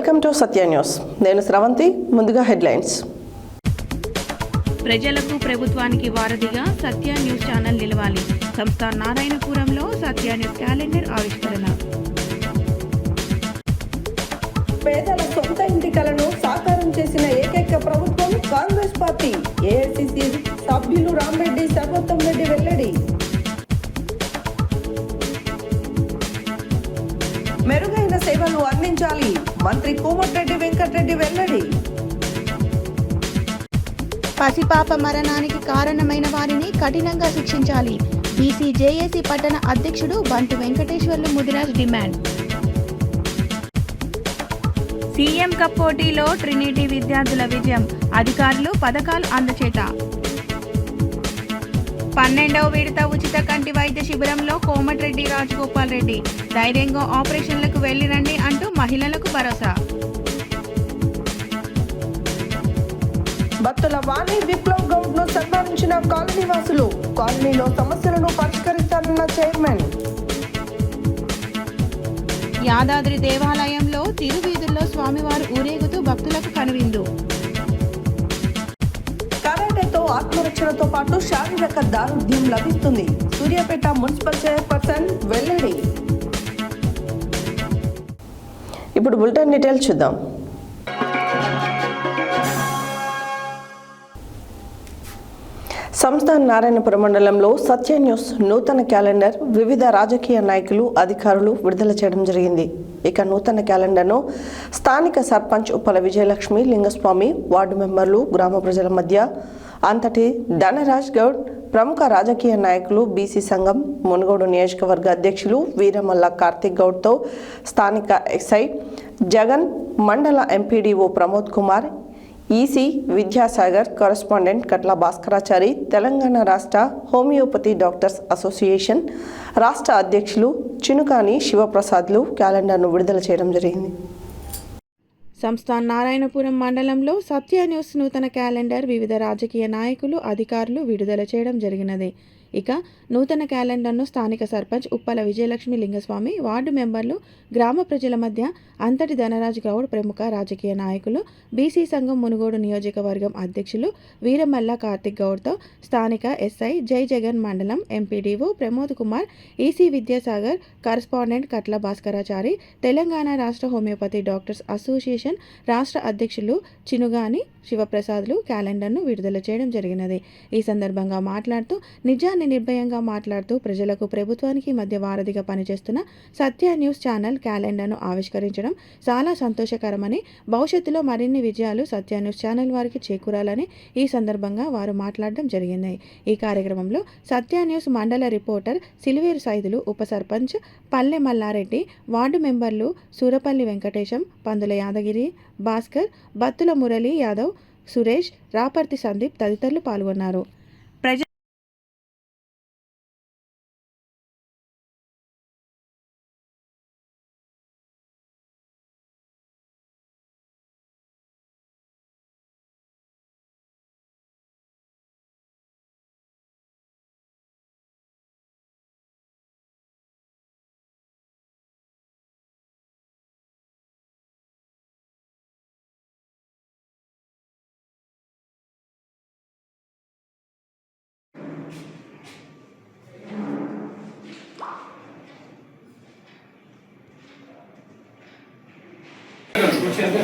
Welcome to Satya news. నేను శ్రవంతి. ముందుగా headlines. ప్రజలకు ప్రభుత్వానికి వారధిగా సత్య న్యూస్ ఛానల్ నిలవాలి. సంస్థ నారాయణపురంలో సత్య న్యూస్ క్యాలెండర్ ఆవిష్కరణ. పేదల సొంత ఇంటి కలను సాకారం చేసిన ఏకైక ప్రభుత్వం కాంగ్రెస్ పార్టీ. ఏఐసిసి సభ్యులు రామరెడ్డి సర్వోత్తం రెడ్డి వెల్లడి. మెరుగైన సేవలు అందించాలి. మంత్రి కోమటిరెడ్డి వెంకటరెడ్డి వెల్లడి. పసిపాప మరణానికి కారణమైన వారిని కఠినంగా శిక్షించాలి. బీసీ జేఏసీ పట్టణ అధ్యక్షుడు బంటు Venkateswarlu Mudiraj demand. CM cup పోటీలో ట్రినిటీ విద్యార్థుల విజయం. అధికారులు పథకాలు అందచేత. 12వ విడత ఉచిత కంటి వైద్య శిబిరంలో కోమటిరెడ్డి రాజగోపాల్ రెడ్డి ధైర్యంగా ఆపరేషన్లకు వెళ్లిరండి అంటూ మహిళలకు భరోసా. భక్తుల వాణి విప్లవ్ గౌడ్ ను సన్మానించిన కాలనీ వాసులు. కాలనీలో సమస్యలను పరిష్కరిస్తానన్న చైర్మన్. యాదాద్రి దేవాలయంలో తిరువీధుల్లో స్వామివారు ఊరేగుతూ భక్తులకు కనువిందు. కరాటేతో ఆత్మరక్షణతో పాటు శారీరక దారుఢ్యం లభిస్తుంది. సూర్యాపేట మున్సిపల్ చైర్పర్సన్ వెల్లడి. ఇప్పుడు బులెటిన్ డీటెయిల్స్ చూద్దాం. సంస్థ నారాయణపురం మండలంలో సత్య న్యూస్ నూతన క్యాలెండర్ వివిధ రాజకీయ నాయకులు, అధికారులు విడుదల చేయడం జరిగింది. ఇక నూతన క్యాలెండర్ను స్థానిక సర్పంచ్ ఉప్పల విజయలక్ష్మి లింగస్వామి, వార్డు మెంబర్లు, గ్రామ ప్రజల మధ్య అంతటి ధనరాజ్ గౌడ్, ప్రముఖ రాజకీయ నాయకులు, బీసీ సంఘం మునుగోడు నియోజకవర్గ అధ్యక్షులు వీరమల్ల కార్తిక్ గౌడ్తో స్థానిక ఎస్ఐ జగన్, మండల MPDO Pramod Kumar, EC Vidyasagar, correspondent Katla Bhaskarachari, Telangana రాష్ట్ర హోమియోపతి డాక్టర్స్ అసోసియేషన్ రాష్ట్ర అధ్యక్షులు చినుకాని శివప్రసాద్లు క్యాలెండర్ను విడుదల చేయడం జరిగింది. సంస్థ నారాయణపురం మండలంలో సత్య న్యూస్ నూతన క్యాలెండర్ వివిధ రాజకీయ నాయకులు, అధికారులు విడుదల చేయడం జరిగినది. ఇక నూతన క్యాలెండర్ను స్థానిక సర్పంచ్ ఉప్పల విజయలక్ష్మి లింగస్వామి, వార్డు మెంబర్లు, గ్రామ ప్రజల మధ్య అంతటి ధనరాజ్ గౌడ్, ప్రముఖ రాజకీయ నాయకులు, బీసీ సంఘం మునుగోడు నియోజకవర్గం అధ్యక్షులు వీరమల్ల కార్తిక్ గౌడ్తో స్థానిక ఎస్ఐ జై జగన్, మండలం MPDO Pramod Kumar, EC Vidyasagar, correspondent Katla Bhaskarachari, Telangana రాష్ట్ర హోమియోపతి డాక్టర్స్ అసోసియేషన్ రాష్ట్ర అధ్యక్షులు చినుగాని శివప్రసాద్లు క్యాలెండర్ను విడుదల చేయడం జరిగినది. ఈ సందర్భంగా మాట్లాడుతూ నిజాన్ని నిర్భయంగా మాట్లాడుతూ ప్రజలకు ప్రభుత్వానికి మధ్య వారధిగా పనిచేస్తున్న సత్య న్యూస్ ఛానల్ క్యాలెండర్ను ఆవిష్కరించడం చాలా సంతోషకరమని, భవిష్యత్తులో మరిన్ని విజయాలు సత్య న్యూస్ ఛానల్ వారికి చేకూరాలని ఈ సందర్భంగా వారు మాట్లాడడం జరిగింది. ఈ కార్యక్రమంలో సత్య న్యూస్ మండల రిపోర్టర్ సిలివేరు సైదులు, ఉప సర్పంచ్ పల్లె మల్లారెడ్డి, వార్డు మెంబర్లు సూరపల్లి వెంకటేశం, పందుల యాదగిరి, భాస్కర్, బత్తుల మురళి యాదవ్, సురేష్, రాపర్తి సందీప్ తదితరులు పాల్గొన్నారు.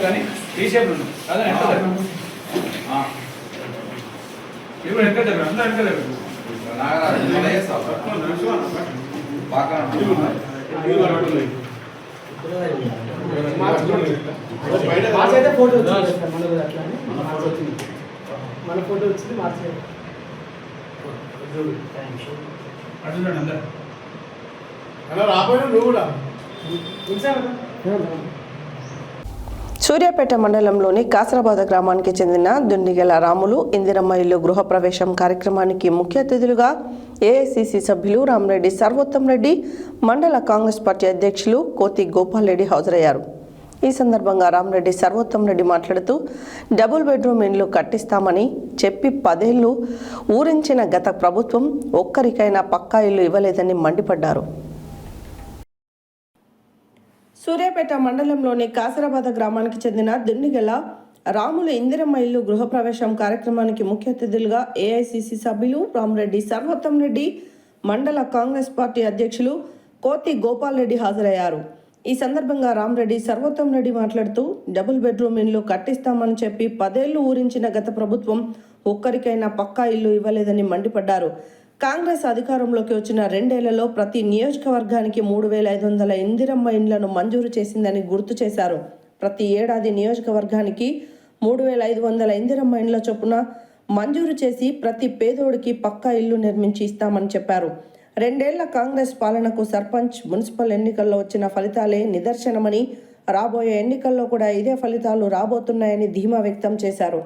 కానీ ఈ షేప్ అదే ఇప్పుడు ఎంత అందరూ మన ఫోటో వచ్చింది మార్చలేదు. అలా రాబోయే నువ్వు కూడా సూర్యాపేట మండలంలోని కాసరాబాద్ గ్రామానికి చెందిన దుండిగల రాములు ఇందిరమ్మ ఇల్లు గృహప్రవేశం కార్యక్రమానికి ముఖ్య అతిథులుగా ఏఐసిసి సభ్యులు రామరెడ్డి సర్వోత్తం రెడ్డి, మండల కాంగ్రెస్ పార్టీ అధ్యక్షులు కోతి గోపాల్ రెడ్డి హాజరయ్యారు. ఈ సందర్భంగా రామరెడ్డి సర్వోత్తం రెడ్డి మాట్లాడుతూ డబుల్ బెడ్రూమ్ ఇండ్లు కట్టిస్తామని చెప్పి 10 ఏళ్లు ఊరించిన గత ప్రభుత్వం ఒక్కరికైనా పక్కా ఇల్లు ఇవ్వలేదని మండిపడ్డారు. సూర్యాపేట మండలంలోని కాసరాబాద గ్రామానికి చెందిన దిండిగల రాముల ఇందిరమ్మ ఇల్లు గృహప్రవేశం కార్యక్రమానికి ముఖ్య అతిథులుగా ఏఐసిసి సభ్యులు రామరెడ్డి సర్వోత్తం రెడ్డి, మండల కాంగ్రెస్ పార్టీ అధ్యక్షులు కోతి గోపాల్ రెడ్డి హాజరయ్యారు. ఈ సందర్భంగా రామరెడ్డి సర్వోత్తం రెడ్డి మాట్లాడుతూ డబుల్ బెడ్రూమ్ ఇల్లు కట్టిస్తామని చెప్పి 10 ఏళ్లు ఊరించిన గత ప్రభుత్వం ఒక్కరికైనా పక్కా ఇల్లు ఇవ్వలేదని మండిపడ్డారు. కాంగ్రెస్ అధికారంలోకి వచ్చిన 2 ఏళ్లలో ప్రతి నియోజకవర్గానికి 3,500 ఇందిరమ్మ ఇండ్లను మంజూరు చేసిందని గుర్తు చేశారు. ప్రతి ఏడాది నియోజకవర్గానికి 3,500 ఇందిరమ్మ ఇండ్ల చొప్పున మంజూరు చేసి ప్రతి పేదోడికి పక్కా ఇల్లు నిర్మించి ఇస్తామని చెప్పారు. 2 ఏళ్ల కాంగ్రెస్ పాలనకు సర్పంచ్, మున్సిపల్ ఎన్నికల్లో వచ్చిన ఫలితాలే నిదర్శనమని, రాబోయే ఎన్నికల్లో కూడా ఇదే ఫలితాలు రాబోతున్నాయని ధీమా వ్యక్తం చేశారు.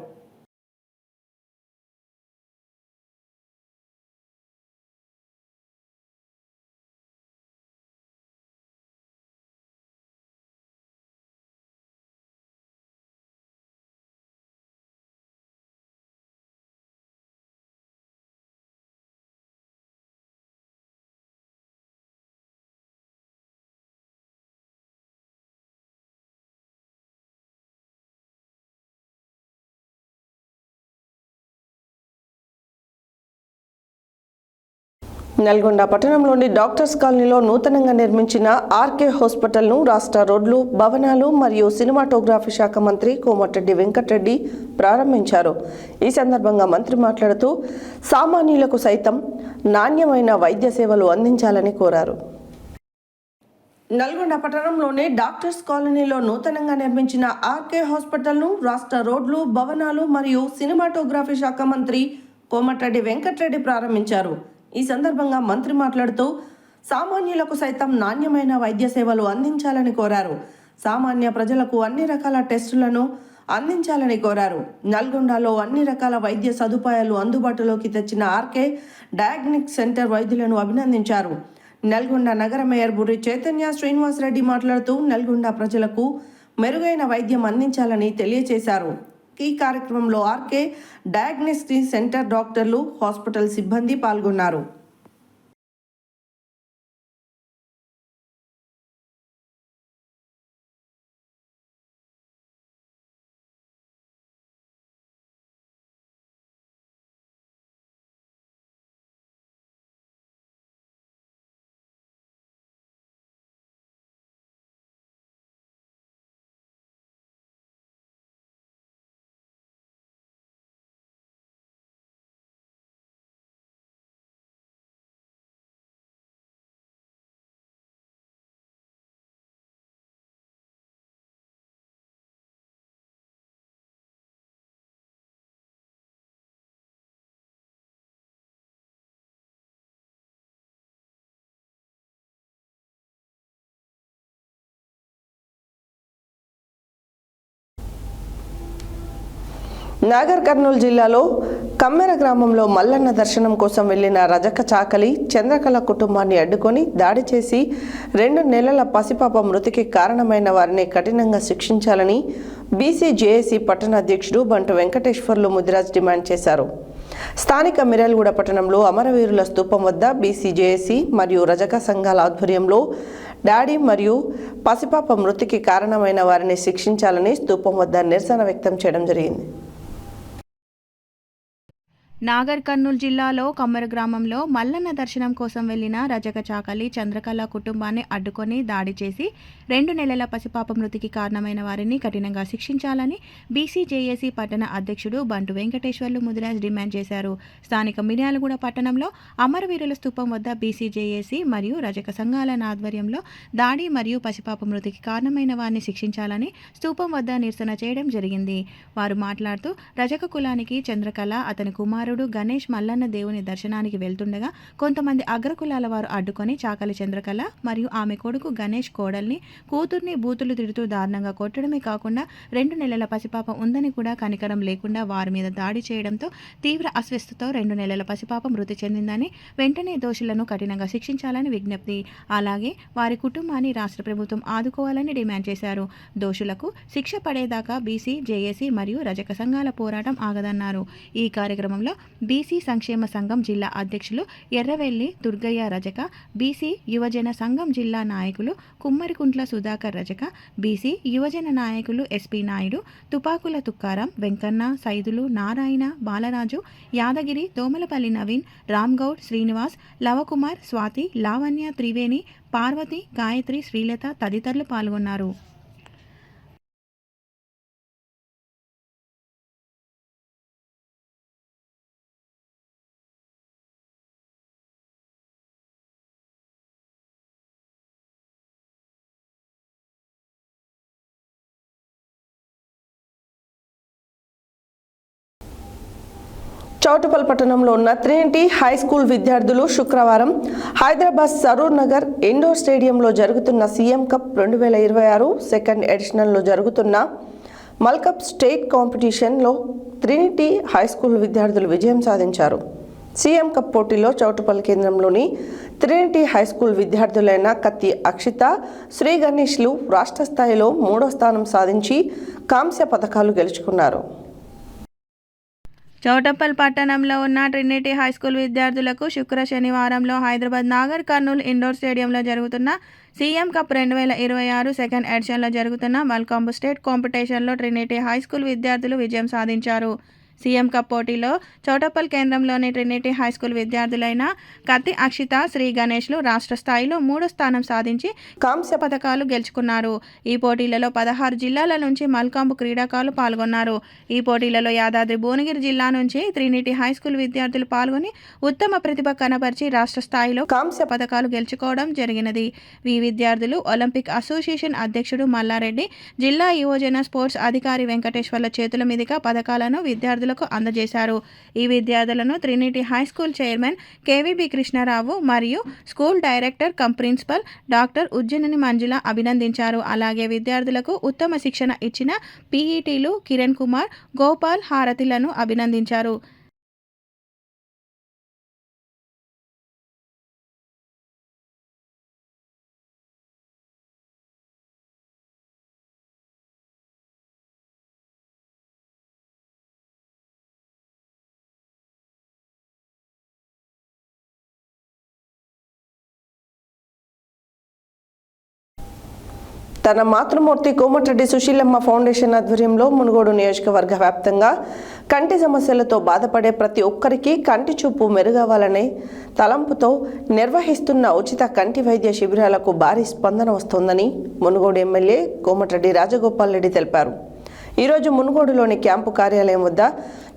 నల్గొండ పట్టణంలోని డాక్టర్స్ కాలనీలో నూతనంగా నిర్మించిన ఆర్కే హాస్పిటల్ను రాష్ట్ర రోడ్లు, భవనాలు మరియు సినిమాటోగ్రఫీ శాఖ మంత్రి కోమటిరెడ్డి వెంకటరెడ్డి ప్రారంభించారు. ఈ సందర్భంగా మంత్రి మాట్లాడుతూ సామాన్యులకు సైతం నాణ్యమైన వైద్య సేవలు అందించాలని కోరారు. నల్గొండ పట్టణంలోని డాక్టర్స్ కాలనీలో నూతనంగా నిర్మించిన ఆర్కే హాస్పిటల్ను రాష్ట్ర రోడ్లు, భవనాలు మరియు సినిమాటోగ్రఫీ శాఖ మంత్రి కోమటిరెడ్డి వెంకటరెడ్డి ప్రారంభించారు. ఈ సందర్భంగా మంత్రి మాట్లాడుతూ సామాన్యులకు సైతం నాణ్యమైన వైద్య సేవలు అందించాలని కోరారు. సామాన్య ప్రజలకు అన్ని రకాల టెస్టులను అందించాలని కోరారు. నల్గొండలో అన్ని రకాల వైద్య సదుపాయాలు అందుబాటులోకి తెచ్చిన ఆర్కే డయాగ్నిక్ సెంటర్ వైద్యులను అభినందించారు. నల్గొండ నగర మేయర్ బుర్రి చైతన్య శ్రీనివాస్ రెడ్డి మాట్లాడుతూ నల్గొండ ప్రజలకు మెరుగైన వైద్యం అందించాలని తెలియజేశారు. ఈ కార్యక్రమంలో ఆర్కే డయాగ్నోస్టిక్ సెంటర్ డాక్టర్లు, హాస్పిటల్ సిబ్బంది పాల్గొన్నారు. నాగర్ కర్నూలు జిల్లాలో కమ్మెర గ్రామంలో మల్లన్న దర్శనం కోసం వెళ్లిన రజక చాకలి చంద్రకళ కుటుంబాన్ని అడ్డుకొని దాడి చేసి 2 నెలల పసిపాప మృతికి కారణమైన వారిని కఠినంగా శిక్షించాలని బీసీ జేఏసీ పట్టణ అధ్యక్షుడు బంటు వెంకటేశ్వర్లు ముదిరాజ్ డిమాండ్ చేశారు. స్థానిక మిర్యాలగూడ పట్టణంలో అమరవీరుల స్తూపం వద్ద బీసీ జేఏసీ మరియు రజక సంఘాల ఆధ్వర్యంలో డాడీ మరియు పసిపాప మృతికి కారణమైన వారిని శిక్షించాలని స్తూపం వద్ద నిరసన వ్యక్తం చేయడం జరిగింది. నాగర్ కర్నూలు జిల్లాలో కమ్మర గ్రామంలో మల్లన్న దర్శనం కోసం వెళ్లిన రజక చాకలి చంద్రకళ కుటుంబాన్ని అడ్డుకొని దాడి చేసి 2 నెలల పసిపాప మృతికి కారణమైన వారిని కఠినంగా శిక్షించాలని బీసీ జేఏసీ పట్టణ అధ్యక్షుడు బంటు వెంకటేశ్వర్లు ముదిరాజ్ డిమాండ్ చేశారు. స్థానిక మిర్యాలగూడ పట్టణంలో అమరవీరుల స్తూపం వద్ద బీసీ జేఏసీ మరియు రజక సంఘాల ఆధ్వర్యంలో దాడి మరియు పసిపాప మృతికి కారణమైన వారిని శిక్షించాలని స్తూపం వద్ద నిరసన చేయడం జరిగింది. వారు మాట్లాడుతూ రజక కులానికి చంద్రకళ, అతని కుమారుడు గణేష్ మల్లన్న దేవుని దర్శనానికి వెళ్తుండగా కొంతమంది అగ్రకులాల వారు అడ్డుకొని చాకలి చంద్రకళ మరియు ఆమె కొడుకు గణేష్ కోడల్ని, కూతుర్ని బూతులు తిడుతూ దారుణంగా కొట్టడమే కాకుండా 2 నెలల పసిపాప ఉందని కూడా కనికరం లేకుండా వారి మీద దాడి చేయడంతో తీవ్ర అస్వస్థతో 2 నెలల పసిపాప మృతి చెందిందని, వెంటనే దోషులను కఠినంగా శిక్షించాలని విజ్ఞప్తి. అలాగే వారి కుటుంబాన్ని రాష్ట్ర ప్రభుత్వం ఆదుకోవాలని డిమాండ్ చేశారు. దోషులకు శిక్ష పడేదాకా బీసీ జేఏసీ మరియు రజక సంఘాల పోరాటం ఆగదన్నారు. ఈ కార్యక్రమంలో బీసీ సంక్షేమ సంఘం జిల్లా అధ్యక్షులు ఎర్రవెల్లి దుర్గయ్య రజక, బీసీ యువజన సంఘం జిల్లా నాయకులు కుమ్మరికుంట్ల సుధాకర్ రజక, బీసీ యువజన నాయకులు ఎస్పీ నాయుడు, తుపాకుల తుక్కారం, వెంకన్న, సైదులు, నారాయణ, బాలరాజు, యాదగిరి, దోమలపల్లి నవీన్, రామ్గౌడ్, శ్రీనివాస్, లవకుమార్, స్వాతి, లావణ్య, త్రివేణి, పార్వతి, గాయత్రి, శ్రీలత తదితరులు పాల్గొన్నారు. చౌటుపల్ పట్టణంలో ఉన్న ట్రినిటీ హై స్కూల్ విద్యార్థులు శుక్రవారం హైదరాబాద్ సరూర్ నగర్ ఇండోర్ స్టేడియంలో జరుగుతున్న సీఎం కప్ 2026 సెకండ్ ఎడిషన్లో జరుగుతున్న మల్కప్ స్టేట్ కాంపిటీషన్లో ట్రినిటీ హై స్కూల్ విద్యార్థులు విజయం సాధించారు. సీఎం కప్ పోటీలో చౌటుపల్ కేంద్రంలోని ట్రినిటీ హై స్కూల్ విద్యార్థులైన కత్తి అక్షిత, శ్రీ గణేష్లు రాష్ట్ర స్థాయిలో 3వ స్థానం సాధించి కాంస్య పథకాలు గెలుచుకున్నారు. చౌటుప్పల్ పట్టణంలో ఉన్న ట్రినిటీ హై స్కూల్ విద్యార్థులకు శనివారంలో హైదరాబాద్ నాగర్ కర్నూల్ ఇండోర్ స్టేడియంలో జరుగుతున్న సీఎం కప్ 2026 సెకండ్ ఎడిషన్లో జరుగుతున్న మల్కాంబ్ స్టేట్ కాంపిటీషన్లో ట్రినిటీ హై స్కూల్ విద్యార్థులు విజయం సాధించారు. సీఎం కప్ పోటీలో చౌటుప్పల్ కేంద్రంలోని ట్రినిటీ హై స్కూల్ విద్యార్థులైన కత్తి అక్షిత, శ్రీ గణేష్లు రాష్ట్ర స్థాయిలో 3వ స్థానం సాధించి కాంస్య పథకాలు గెలుచుకున్నారు. ఈ పోటీలలో 16 జిల్లాల నుంచి మల్కాంబ్ క్రీడాకారులు పాల్గొన్నారు. ఈ పోటీలలో యాదాద్రి భువనగిరి జిల్లా నుంచి ట్రినిటీ హై స్కూల్ విద్యార్థులు పాల్గొని ఉత్తమ ప్రతిభ కనబరిచి రాష్ట్ర స్థాయిలో కాంస్య పథకాలు గెలుచుకోవడం జరిగినది. ఈ విద్యార్థులు ఒలింపిక్ అసోసియేషన్ అధ్యక్షుడు మల్లారెడ్డి, జిల్లా యువజన స్పోర్ట్స్ అధికారి వెంకటేశ్వర్ల చేతుల మీదుగా పథకాలను విద్యార్థులకు అందజేశారు. ఈ విద్యార్థులను Trinity high school chairman KVB Krishnarao మరియు school director cum principal doctor Ujjanani Manjula అభినందించారు. అలాగే విద్యార్థులకు ఉత్తమ శిక్షణ ఇచ్చిన పీఈటీలు కిరణ్ కుమార్, గోపాల్ హారతిలను అభినందించారు. తన మాతృమూర్తి కోమటిరెడ్డి సుశీలమ్మ ఫౌండేషన్ ఆధ్వర్యంలో మునుగోడు నియోజకవర్గ వ్యాప్తంగా కంటి సమస్యలతో బాధపడే ప్రతి ఒక్కరికి కంటి చూపు మెరుగవ్వాలనే తలంపుతో నిర్వహిస్తున్న ఉచిత కంటి వైద్య శిబిరాలకు భారీ స్పందన వస్తోందని మునుగోడు ఎమ్మెల్యే కోమటిరెడ్డి రాజగోపాల్ రెడ్డి తెలిపారు. ఈరోజు మునుగోడులోని క్యాంపు కార్యాలయం వద్ద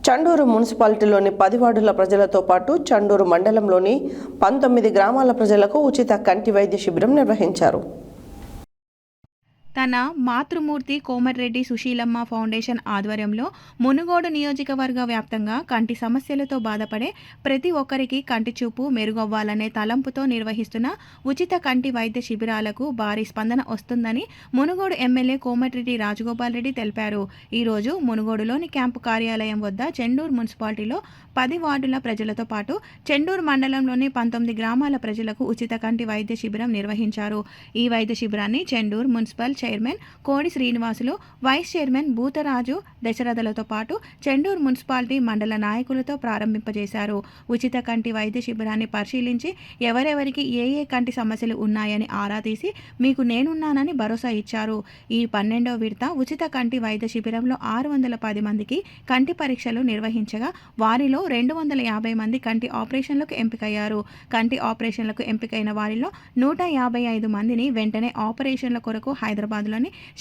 చండూరు మున్సిపాలిటీలోని 10 వార్డుల ప్రజలతో పాటు చండూరు మండలంలోని 19 గ్రామాల ప్రజలకు ఉచిత కంటి వైద్య శిబిరం నిర్వహించారు. తన మాతృమూర్తి కోమటిరెడ్డి సుశీలమ్మ ఫౌండేషన్ ఆధ్వర్యంలో మునుగోడు నియోజకవర్గ వ్యాప్తంగా కంటి సమస్యలతో బాధపడే ప్రతి ఒక్కరికి కంటి చూపు మెరుగవ్వాలనే తలంపుతో నిర్వహిస్తున్న ఉచిత కంటి వైద్య శిబిరాలకు భారీ స్పందన వస్తుందని మునుగోడు ఎమ్మెల్యే కోమటిరెడ్డి రాజగోపాల్ రెడ్డి తెలిపారు. ఈరోజు మునుగోడులోని క్యాంపు కార్యాలయం వద్ద చెండూరు మున్సిపాలిటీలో 10 వార్డుల ప్రజలతో పాటు చెండూరు మండలంలోని 19 గ్రామాల ప్రజలకు ఉచిత కంటి వైద్య శిబిరం నిర్వహించారు. ఈ వైద్య శిబిరాన్ని చెండూరు మున్సిపల్ చైర్మన్ కోడి శ్రీనివాసులు, వైస్ చైర్మన్ భూతరాజు దశరథలతో పాటు చెండూరు మున్సిపాలిటీ మండల నాయకులతో ప్రారంభింపజేశారు. ఉచిత కంటి వైద్య శిబిరాన్ని పరిశీలించి ఎవరెవరికి ఏ కంటి సమస్యలు ఉన్నాయని ఆరా తీసి మీకు నేనున్నానని భరోసా ఇచ్చారు. ఈ 12వ విడత ఉచిత కంటి వైద్య శిబిరంలో 610 మందికి కంటి పరీక్షలు నిర్వహించగా వారిలో 250 మంది కంటి ఆపరేషన్లకు ఎంపికయ్యారు. కంటి ఆపరేషన్లకు ఎంపికైన వారిలో 155 మందిని వెంటనే ఆపరేషన్ల కొరకు హైదరాబాద్లోని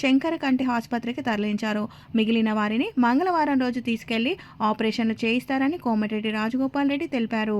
శంకర కంటి ఆసుపత్రికి తరలించారు. మిగిలిన వారిని మంగళవారం రోజు తీసుకెళ్లి ఆపరేషన్లు చేయిస్తారని కోమటిరెడ్డి రాజగోపాల్ రెడ్డి తెలిపారు.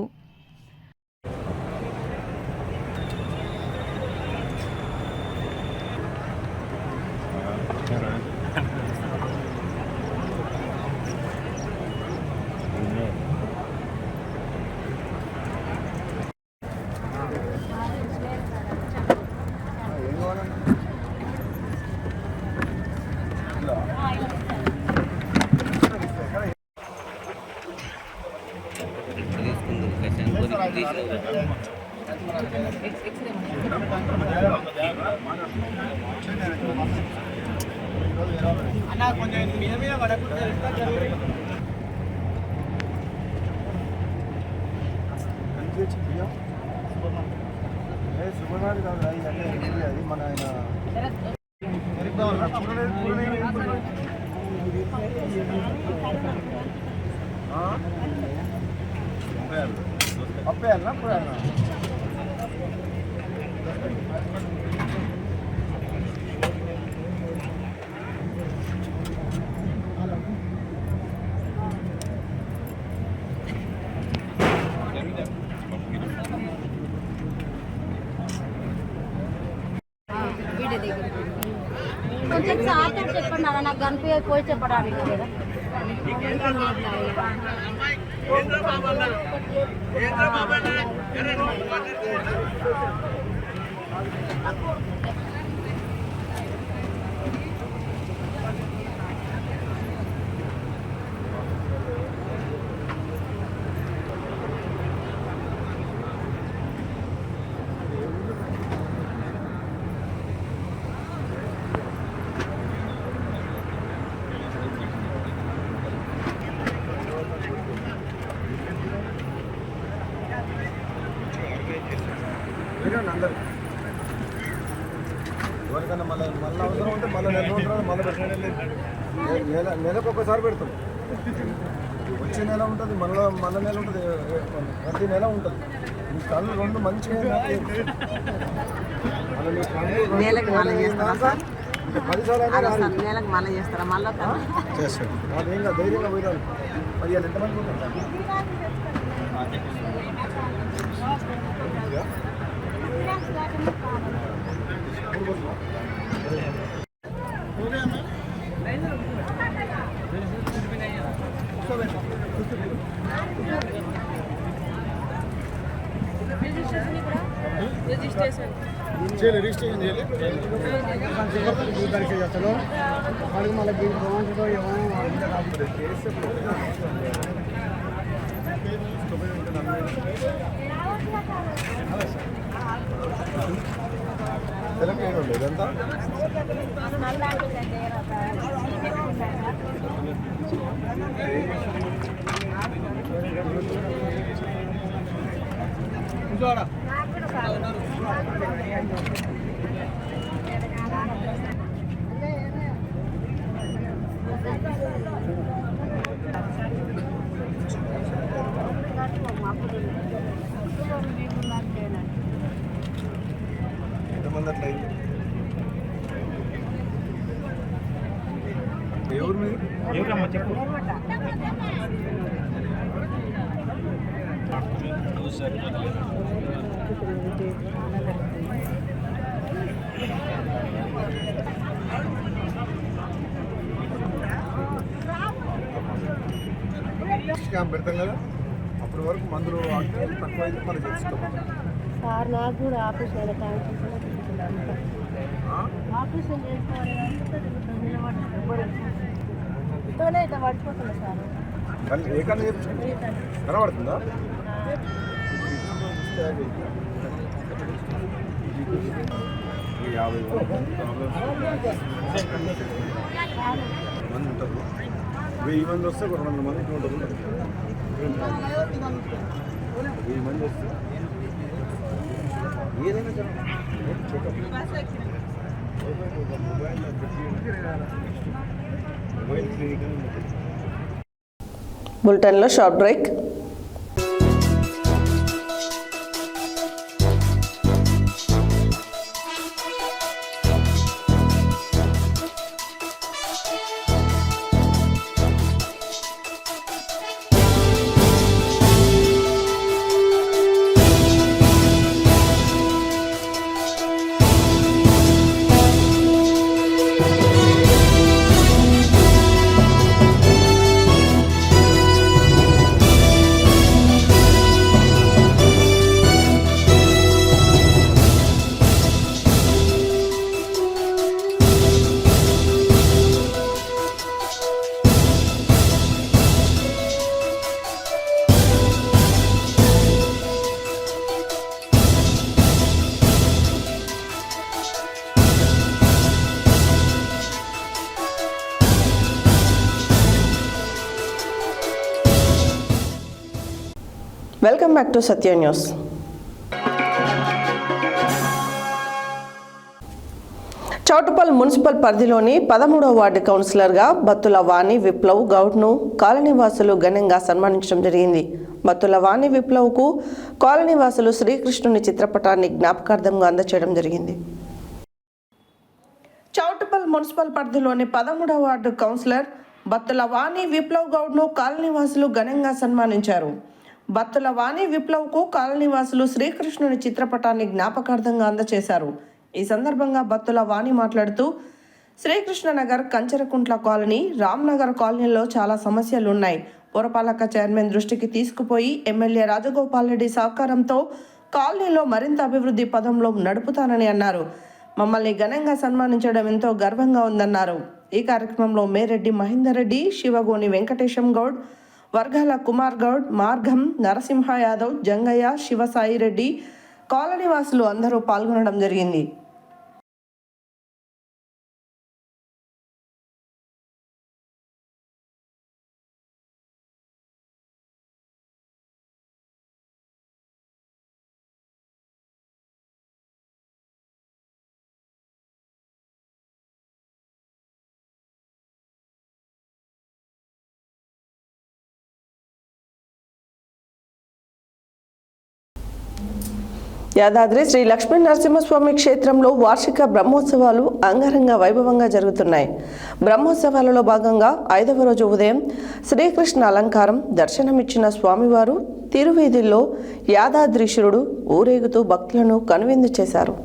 అన్న కొంచెం మీద పడకుండా కొంచెం సార్ చెప్పండి అన్న, నాకు కనిపించకపోయి చెప్పడానికి కదా. ఎవరికైనా మళ్ళీ అవసరం ఉంటే మళ్ళీ నెలకు ఒక్కసారి పెడతాం. వచ్చే నెల ఉంటుంది, మళ్ళీ నెల ఉంటుంది, ప్రతి నెల ఉంటుంది. మీ కళ్ళు రెండు మంచిగా నెలకు మళ్ళీ చేస్తారా సార్? 10 సార్లు నెలకు మళ్ళీ చేస్తారా? మళ్ళీ చేస్తాడు. అదేం ధైర్యంగా పోయినాను. మరి అది ఎంతమంది ఉంటారు? రిజిస్ట్రేషన్ చేయాలి చేస్తాడు. వాడికి మళ్ళీ భగవంతుడు తెలంగాణ ఇదంతా ఎంతమంది అట్లా అయింది? ఎవరు మీరు? క్యాంప్ పెడతాం కదా, అప్పటి వరకు మందులు తక్కువ అయితే మనం తెలుసుకోవాలి. సార్ నాకు కూడా ఆపరేషన్ ఆపరేషన్ చేసుకోవాలి ఇట్లా పడిపోతుంది సార్. కానీ ఏ కన్నా చెప్తుంది కనబడుతుందా? ఈ 50 మంది ఉంటారు. 1000 మంది వస్తే 200 మంది 200 ఉంటారు. 1000 మంది వస్తే ఏదైనా మొబైల్ క్లినిక్ బులెటిన్లో short break. Welcome back to Satya news. Choutuppal municipal పరిధిలోని 13వ వార్డు కౌన్సిలర్గా బత్తుల వాణి విప్లవ్ గౌడ్ను కాలనీవాసులు ఘనంగా సన్మానించడం జరిగింది. బత్తుల వాణి విప్లవ్కు కాలనీవాసులు శ్రీకృష్ణుని చిత్రపటాన్ని జ్ఞాపకార్థంగా అందచేయడం జరిగింది. చౌటుప్పల్ మున్సిపల్ పరిధిలోని 13వ వార్డు కౌన్సిలర్ బత్తుల వాణి విప్లవ్ గౌడ్ను కాలనీవాసులు ఘనంగా సన్మానించారు. బత్తుల వాణి విప్లవ్కు కాలనీవాసులు శ్రీకృష్ణుని చిత్రపటాన్ని జ్ఞాపకార్థంగా అందజేశారు. ఈ సందర్భంగా బత్తుల వాణి మాట్లాడుతూ శ్రీకృష్ణ నగర్, కంచరకుంట్ల కాలనీ, రామ్నగర్ కాలనీలో చాలా సమస్యలు ఉన్నాయి. పురపాలక చైర్మన్ దృష్టికి తీసుకుపోయి ఎమ్మెల్యే రాజగోపాల్ రెడ్డి సహకారంతో కాలనీలో మరింత అభివృద్ధి పదంలో నడుపుతానని అన్నారు. మమ్మల్ని ఘనంగా సన్మానించడం ఎంతో గర్వంగా ఉందన్నారు. ఈ కార్యక్రమంలో మేరెడ్డి మహేందర్ రెడ్డి, శివగోని వెంకటేశం గౌడ్, వర్గాల కుమార్ గౌడ్, మార్గం నరసింహ యాదవ్, జంగయ్య, శివసాయి రెడ్డి, కాలనీ వాసులు అందరూ పాల్గొనడం జరిగింది. యాదాద్రి శ్రీ లక్ష్మీ నరసింహస్వామి క్షేత్రంలో వార్షిక బ్రహ్మోత్సవాలు అంగరంగ వైభవంగా జరుగుతున్నాయి. బ్రహ్మోత్సవాలలో భాగంగా 5వ రోజు ఉదయం శ్రీకృష్ణ అలంకారం దర్శనమిచ్చిన స్వామివారు తిరువీధుల్లో యాదాద్రీశ్వరుడు ఊరేగుతూ భక్తులను కనువిందు చేశారు.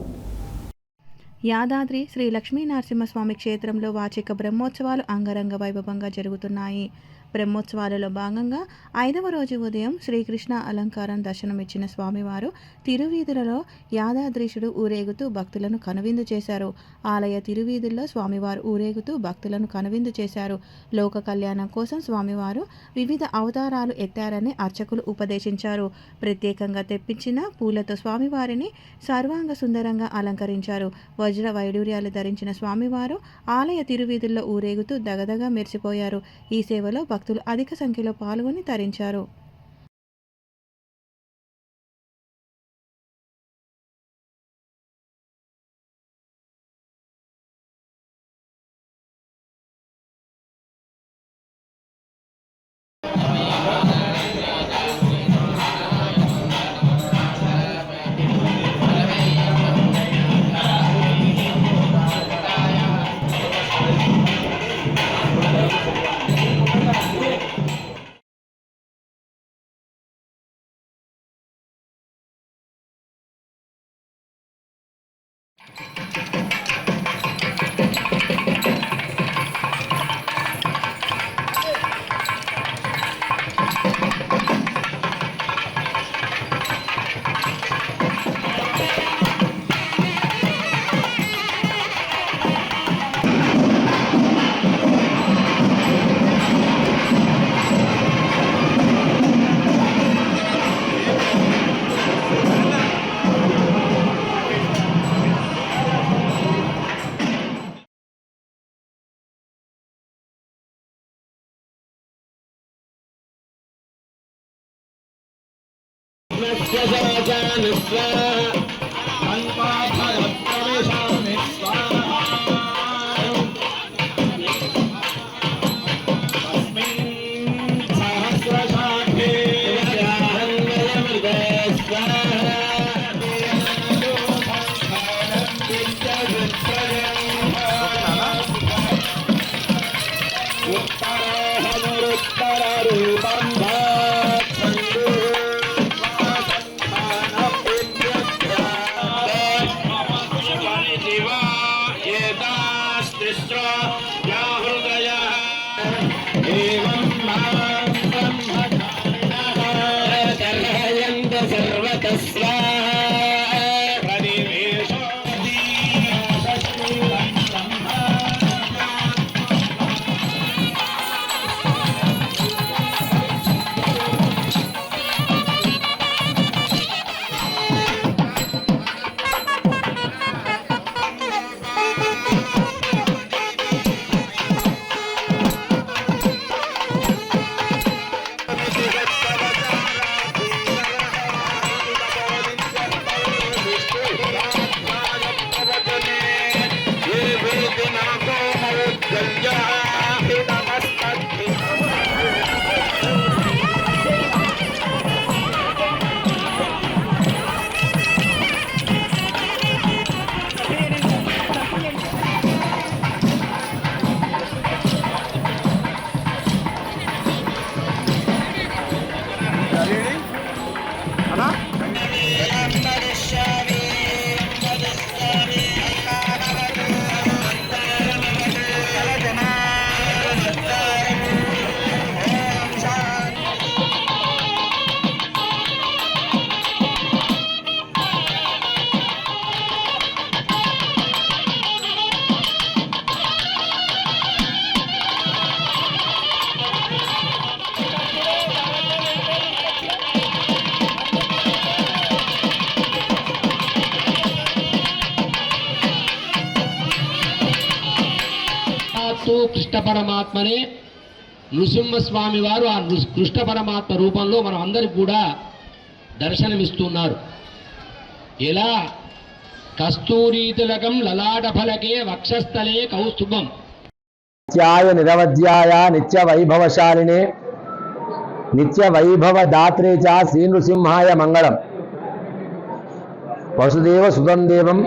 యాదాద్రి శ్రీ లక్ష్మీ నరసింహస్వామి క్షేత్రంలో వార్షిక బ్రహ్మోత్సవాలు అంగరంగ వైభవంగా జరుగుతున్నాయి. బ్రహ్మోత్సవాలలో భాగంగా 5వ రోజు ఉదయం శ్రీకృష్ణ అలంకారం దర్శనమిచ్చిన స్వామివారు తిరువీధులలో యాదాద్రీశుడు ఊరేగుతూ భక్తులను కనువిందు చేశారు. ఆలయ తిరువీధుల్లో స్వామివారు ఊరేగుతూ భక్తులను కనువిందు చేశారు. లోక కళ్యాణం కోసం స్వామివారు వివిధ అవతారాలు ఎత్తారని అర్చకులు ఉపదేశించారు. ప్రత్యేకంగా తెప్పించిన పూలతో స్వామివారిని సర్వాంగ సుందరంగా అలంకరించారు. వజ్ర వైడూర్యాలు ధరించిన స్వామివారు ఆలయ తిరువీధుల్లో ఊరేగుతూ దగదగా మెరిసిపోయారు. ఈ సేవలో భక్తులు అధిక సంఖ్యలో పాల్గొని తరించారు. రూపం సాక్షాత్తు కృష్ణ పరమాత్మనే నృసింహస్వామి వారు ఆ కృష్ణ పరమాత్మ రూపంలో మనం అందరికి కూడా దర్శనమిస్తున్నారు. ఎలా కస్తూరీతిలకం లలాట ఫలకే వక్షస్థలే కౌస్తుభం నిత్యాయ నిరవధ్యాయ నిత్య వైభవశాలినే నిత్య వైభవ దాత్రే చ శ్రీ నృసింహాయ మంగళం. వసుదేవ సుతం దేవం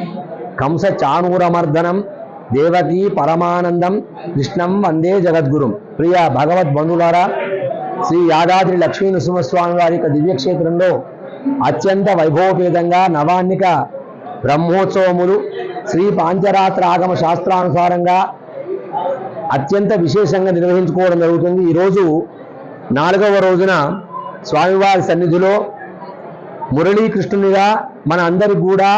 కంస చాణూరమర్దనం దేవకీ పరమానందం కృష్ణం వందే జగద్గురుం. ప్రియ భగవద్బంధులారా, శ్రీ యాదాద్రి లక్ష్మీ నృసింహస్వామి వారి యొక్క దివ్యక్షేత్రంలో అత్యంత వైభవపేతంగా నవాన్నిక బ్రహ్మోత్సవములు శ్రీ పాంచరాత్ర ఆగమ శాస్త్రానుసారంగా అత్యంత విశేషంగా నిర్వహించుకోవడం జరుగుతుంది. ఈరోజు 4వ రోజున స్వామివారి సన్నిధిలో మురళీకృష్ణునిగా మన అందరికి కూడా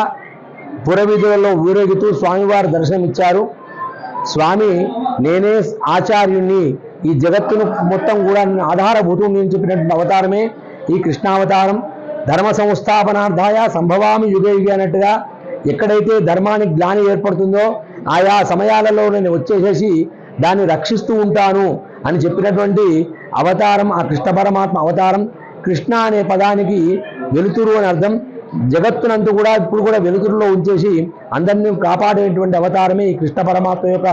పురవీధులలో ఊరేగుతూ స్వామివారి దర్శనమిచ్చారు. స్వామి నేనే ఆచార్యుణ్ణి, ఈ జగత్తును మొత్తం కూడా ఆధారభూతం నేను చెప్పినటువంటి అవతారమే ఈ కృష్ణావతారం. ధర్మ సంస్థాపనార్థాయ సంభవామి యుగే యుగే అన్నట్టుగా ఎక్కడైతే ధర్మానికి గ్లాని ఏర్పడుతుందో ఆయా సమయాలలో నేను వచ్చేసేసి దాన్ని రక్షిస్తూ ఉంటాను అని చెప్పినటువంటి అవతారం ఆ కృష్ణ పరమాత్మ అవతారం. కృష్ణ అనే పదానికి వెలుతురు అని అర్థం. జగత్తునంతా కూడా ఇప్పుడు కూడా వెలుతురులో ఉంచేసి అందరినీ కాపాడేటువంటి అవతారమే ఈ కృష్ణ పరమాత్మ యొక్క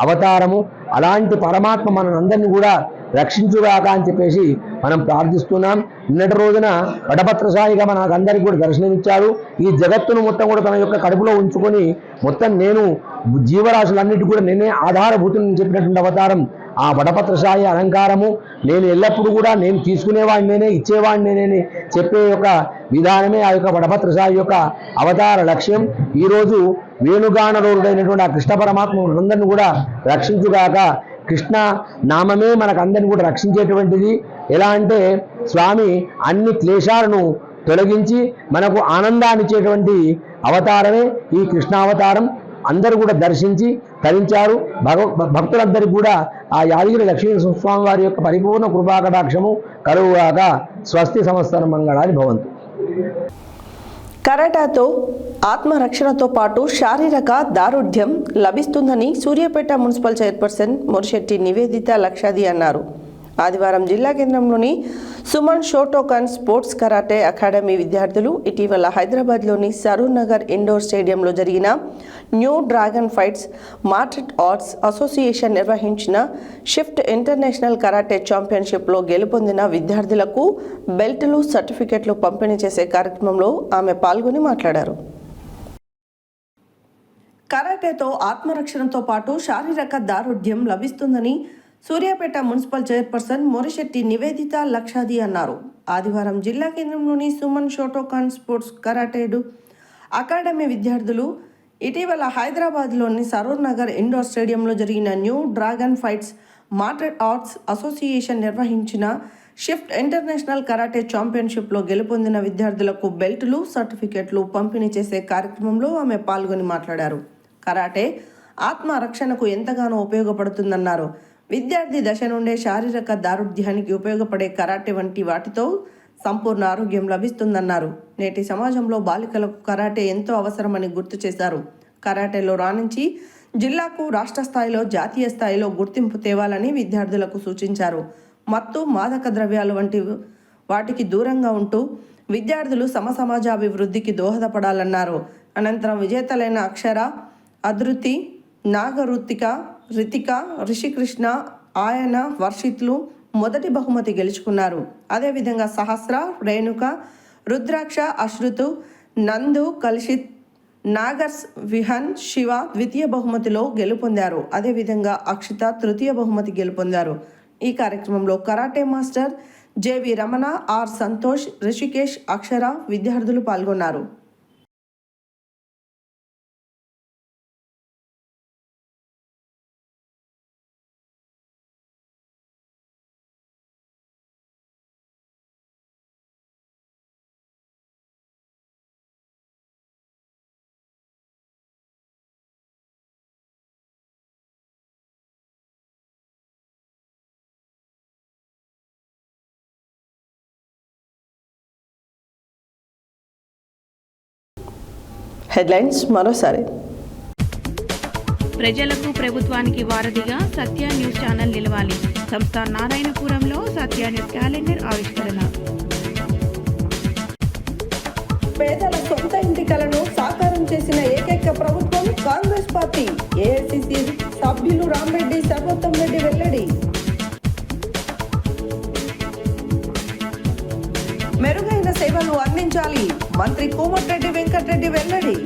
అవతారము. అలాంటి పరమాత్మ మనందరినీ కూడా రక్షించుగాక అని చెప్పేసి మనం ప్రార్థిస్తున్నాం. నిన్నటి రోజున వటపత్రసాయిగా మనకందరికీ కూడా దర్శనమిచ్చాడు. ఈ జగత్తును మొత్తం కూడా తన యొక్క కడుపులో ఉంచుకొని మొత్తం నేను జీవరాశులన్నిటి కూడా నేనే ఆధారభూతుని చెప్పినటువంటి అవతారం ఆ వటపత్రసాయి అలంకారము. నేను ఎల్లప్పుడూ కూడా నేను తీసుకునేవాడిని నేనే, ఇచ్చేవాడిని నేనే చెప్పే యొక్క విధానమే ఆ యొక్క వటపత్రసాయి యొక్క అవతార లక్ష్యం. ఈరోజు వేణుగానరోరుడైనటువంటి ఆ కృష్ణ పరమాత్మ అందరిని కూడా రక్షించుగాక. కృష్ణ నామమే మనకందరిని కూడా రక్షించేటువంటిది. ఎలా అంటే స్వామి అన్ని క్లేశాలను తొలగించి మనకు ఆనందాన్ని ఇచ్చేటువంటి అవతారమే ఈ కృష్ణావతారం. అందరూ కూడా దర్శించి తరించారు. భక్తులందరికీ కూడా ఆ యాదగిరి లక్ష్మీ స్వామి వారి యొక్క పరిపూర్ణ కృపాకటాక్షము కలుగుగాక. స్వస్తి సంవత్సరం మంగళాని భవంతు. కరాటాతో ఆత్మరక్షణతో పాటు శారీరక దారుఢ్యం లభిస్తుందని సూర్యాపేట మున్సిపల్ చైర్పర్సన్ మొరిశెట్టి నివేదిత లక్షాది అన్నారు. ఆదివారం జిల్లా కేంద్రంలోని Suman Shotokan sports karate academy విద్యార్థులు ఇటీవల హైదరాబాద్లోని సరూర్ నగర్ ఇండోర్ స్టేడియంలో జరిగిన New Dragon Fights Martial Arts Association నిర్వహించిన షిఫ్ట్ ఇంటర్నేషనల్ కరాటే ఛాంపియన్షిప్లో గెలుపొందిన విద్యార్థులకు బెల్టులు, సర్టిఫికెట్లు పంపిణీ చేసే కార్యక్రమంలో ఆమె పాల్గొని మాట్లాడారు. కరాటేతో ఆత్మరక్షణతో పాటు శారీరక దారుఢ్యం లభిస్తుందని సూర్యాపేట మున్సిపల్ చైర్పర్సన్ మొరిశెట్టి నివేదిత లక్షాది అన్నారు. ఆదివారం జిల్లా కేంద్రంలోని సుమన్ షోటోకాన్ స్పోర్ట్స్ కరాటేడు అకాడమీ విద్యార్థులు ఇటీవల హైదరాబాద్లోని సరూర్ నగర్ ఇండోర్ స్టేడియంలో జరిగిన New Dragon Fights Martial Arts Association నిర్వహించిన షిఫ్ట్ ఇంటర్నేషనల్ కరాటే ఛాంపియన్షిప్లో గెలుపొందిన విద్యార్థులకు బెల్టులు, సర్టిఫికెట్లు పంపిణీ చేసే కార్యక్రమంలో ఆమె పాల్గొని మాట్లాడారు. కరాటే ఆత్మరక్షణకు ఎంతగానో ఉపయోగపడుతుందన్నారు. విద్యార్థి దశ నుండే శారీరక దారుఢ్యానికి ఉపయోగపడే కరాటే వంటి వాటితో సంపూర్ణ ఆరోగ్యం లభిస్తుందన్నారు. నేటి సమాజంలో బాలికలకు కరాటే ఎంతో అవసరమని గుర్తు చేశారు. కరాటేలో రాణించి జిల్లాకు రాష్ట్ర స్థాయిలో, జాతీయ స్థాయిలో గుర్తింపు తేవాలని విద్యార్థులకు సూచించారు. మత్తు, మాదక ద్రవ్యాలు వంటి వాటికి దూరంగా ఉంటూ విద్యార్థులు సమసమాజాభివృద్ధికి దోహదపడాలన్నారు. అనంతరం విజేతలైన అక్షర, అధృతి, నాగరుతిక, రితిక, రిషికృష్ణ, ఆయన, వర్షిత్లు మొదటి బహుమతి గెలుచుకున్నారు. అదేవిధంగా సహస్ర, రేణుక, రుద్రాక్ష, అశ్రుతు, నందు, కల్షిత్, నాగర్స్, విహన్, శివ ద్వితీయ బహుమతిలో గెలుపొందారు. అదేవిధంగా అక్షిత తృతీయ బహుమతి గెలుపొందారు. ఈ కార్యక్రమంలో karate master J V Ramana, R Santosh, Rishikesh, Akshara విద్యార్థులు పాల్గొన్నారు. హెడ్లైన్స్ మరోసారి. ప్రజలకు ప్రభుత్వానికి వారధిగా సత్య న్యూస్ ఛానల్ నిలవాలి. సంస్థ నారాయణపురంలో సత్య న్యూస్ క్యాలెండర్ ఆవిష్కరణ. పేదల సొంత ఇంటి కలను సాకారం చేసిన ఏకైక ప్రభుత్వం కాంగ్రెస్ పార్టీ. ఏఐసిసి సభ్యులు రామరెడ్డి సర్వోత్తం రెడ్డి వెల్లడి. మెరుగైన సేవలు అందించాలి. మంత్రి కోమటిరెడ్డి వెంకటరెడ్డి వెల్లడి.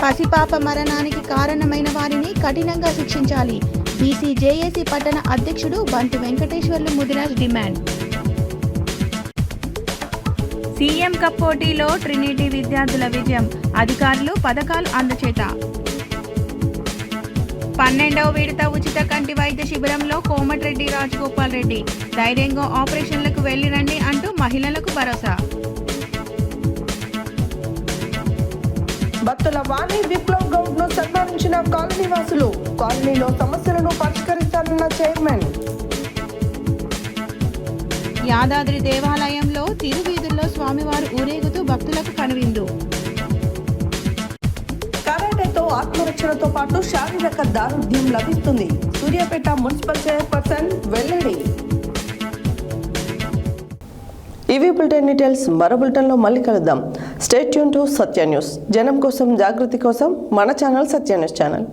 పసిపాప మరణానికి కారణమైన వారిని కఠినంగా శిక్షించాలి. బీసీ జేఏసీ పట్టణ అధ్యక్షుడు బంటు Venkateswarlu Mudiraj demand. CM cup పోటీలో ట్రినిటీ విద్యార్థుల విజయం. అధికారులు పథకాలు అందచేత. 12వ విడత ఉచిత కంటి వైద్య శిబిరంలో కోమటిరెడ్డి రాజగోపాల్ రెడ్డి ధైర్యంగా ఆపరేషన్లకు వెళ్లిరండి అంటూ మహిళలకు భరోసా. భక్తుల వాణి విప్లవ్ గౌడ్ ను సన్మానించిన కాలనీ వాసులు. కాలనీలో సమస్యలను పరిష్కరిస్తానన్న చైర్మన్. యాదాద్రి దేవాలయంలో తిరువీధుల్లో స్వామివారు ఊరేగుతూ భక్తులకు కనువిందు. కరాటేతో ఆత్మరక్షణతో పాటు శారీరక దారుఢ్యం లభిస్తుంది. సూర్యాపేట మున్సిపల్ చైర్పర్సన్ వెల్లడి. ఇవి బులెటిన్ డీటెయిల్స్. మరో బులెటిన్లో మళ్ళీ కలుద్దాం. Stay tune to Satya news. జనం కోసం, జాగృతి కోసం మన ఛానల్ సత్య న్యూస్ ఛానల్.